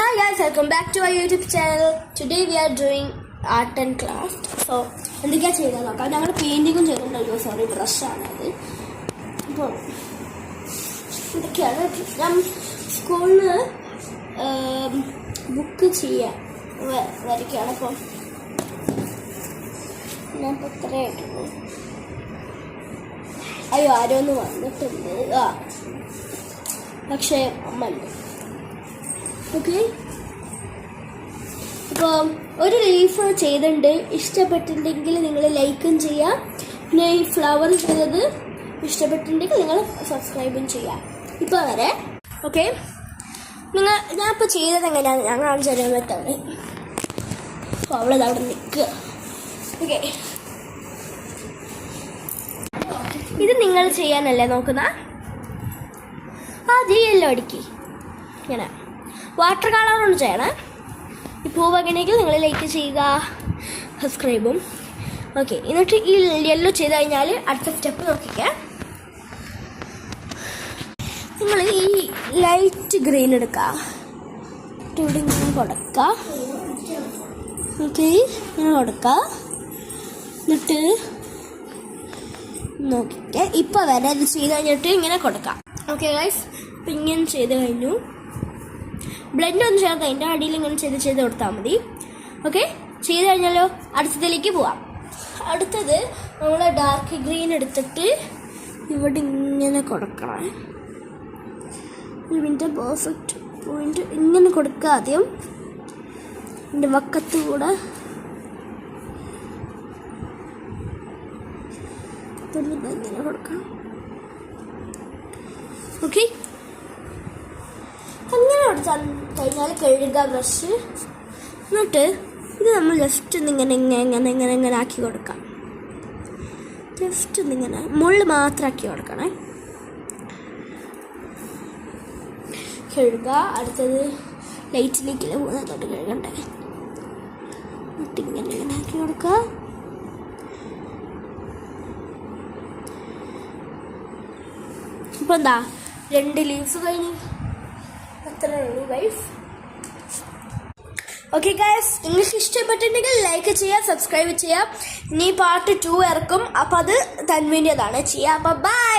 Hi guys, welcome back to our YouTube channel. Today we are doing art and craft. So, എന്തൊക്കെയാണ് ചെയ്താൽ നോക്കാം. ഞങ്ങൾ പെയിൻറ്റിങ്ങും ചെയ്തിട്ടുണ്ടല്ലോ. Sorry, ബ്രഷാണ് അത്. അപ്പോൾ ഇതൊക്കെയാണ് ഞാൻ സ്കൂളിൽ ബുക്ക് ചെയ്യാൻ വരയ്ക്കുകയാണ്. അപ്പം ഞാൻ എത്രയായിട്ടുള്ളൂ. അയ്യോ, ആരോ ഒന്ന് വന്നിട്ടുണ്ട്. പക്ഷേ അമ്മ ഉണ്ട്. ഓക്കെ, അപ്പോൾ ഒരു ലീഫ് ചെയ്തിട്ടുണ്ട്. ഇഷ്ടപ്പെട്ടിട്ടുണ്ടെങ്കിൽ നിങ്ങൾ ലൈക്കും ചെയ്യാം. പിന്നെ ഈ ഫ്ലവർ ചെയ്തത് ഇഷ്ടപ്പെട്ടിട്ടുണ്ടെങ്കിൽ നിങ്ങൾ സബ്സ്ക്രൈബും ചെയ്യാം. ഇപ്പോൾ വരെ ഓക്കെ. ഞാൻ ഇപ്പോൾ ചെയ്തത് എങ്ങനെയാണ് ഞാൻ കാണിച്ചു തരാൻ പറ്റാണ്. അപ്പോൾ അവളത് അവിടെ നിൽക്കുക. ഓക്കെ, ഇത് നിങ്ങൾ ചെയ്യാനല്ലേ നോക്കുന്ന. ആദ്യം യെല്ലോ അടിക്കി ഇങ്ങനെ വാട്ടർ കളറുകൊണ്ട് ചെയ്യണം. ഈ പൂവ് എങ്ങനെയെങ്കിൽ നിങ്ങൾ ലൈക്ക് ചെയ്യുക, സബ്സ്ക്രൈബും. ഓക്കെ, എന്നിട്ട് ഈ യെല്ലോ ചെയ്ത് കഴിഞ്ഞാൽ അടുത്ത സ്റ്റെപ്പ് നോക്കിക്കേ. നിങ്ങൾ ഈ ലൈറ്റ് ഗ്രീൻ എടുക്കുക, ഇവിടെ ഇങ്ങനെ കൊടുക്കുക. ഓക്കെ, ഇങ്ങനെ കൊടുക്കുക. എന്നിട്ട് നോക്കിക്കേ. ഇപ്പോൾ വരെ ഇത് ചെയ്ത് കഴിഞ്ഞിട്ട് ഇങ്ങനെ കൊടുക്കാം. ഓക്കെ ഗൈസ്, ഇപ്പം ഇങ്ങനെ ചെയ്ത് കഴിഞ്ഞു. ബ്ലെൻഡ് ഒന്നും ചേർത്ത് അതിൻ്റെ അടിയിൽ ഇങ്ങനെ ചെയ്ത് കൊടുത്താൽ മതി. ഓക്കെ, ചെയ്ത് കഴിഞ്ഞാലോ അടുത്തതിലേക്ക് പോവാം. അടുത്തത് നമ്മൾ ഡാർക്ക് ഗ്രീൻ എടുത്തിട്ട് ഇവിടെ ഇങ്ങനെ കൊടുക്കണം. ഇതിൻ്റെ പെർഫെക്റ്റ് പോയിന്റ് ഇങ്ങനെ കൊടുക്കുക. ആദ്യം ഇതിൻ്റെ വക്കത്ത് കൂടെ ഇങ്ങനെ കൊടുക്കണം. ഓക്കെ, അങ്ങനെ കൊടുത്താൽ കഴിഞ്ഞാൽ കഴുകുക ബ്രഷ്. എന്നിട്ട് ഇത് നമ്മൾ ജസ്റ്റ് ഒന്നിങ്ങനെ ഇങ്ങനെ ആക്കി കൊടുക്കാം. ജസ്റ്റ് ഒന്നിങ്ങനെ മുകളിൽ മാത്രം ആക്കി കൊടുക്കണേ. കഴുകുക. അടുത്തത് ലൈറ്റിലേക്കില്ല പോകുന്നതോട്ട് കഴുകണ്ടേ. എന്നിട്ട് ഇങ്ങനെ ആക്കി കൊടുക്കുക. ഇപ്പോൾ എന്താ 2 ലീവ്സ് കഴിഞ്ഞ് അത്രേ ഉള്ളൂ ഗൈസ്. ഓക്കെ ഗൈസ്, നിങ്ങൾക്ക് ഇഷ്ടപ്പെട്ടിട്ടുണ്ടെങ്കിൽ ലൈക്ക് ചെയ്യുക, സബ്സ്ക്രൈബ് ചെയ്യാം. ഇനി പാർട്ട് 2 ഇറക്കും. അപ്പോൾ അത് തന്മേൻ്റെതാണ് ചെയ്യുക. അപ്പോൾ ബൈ.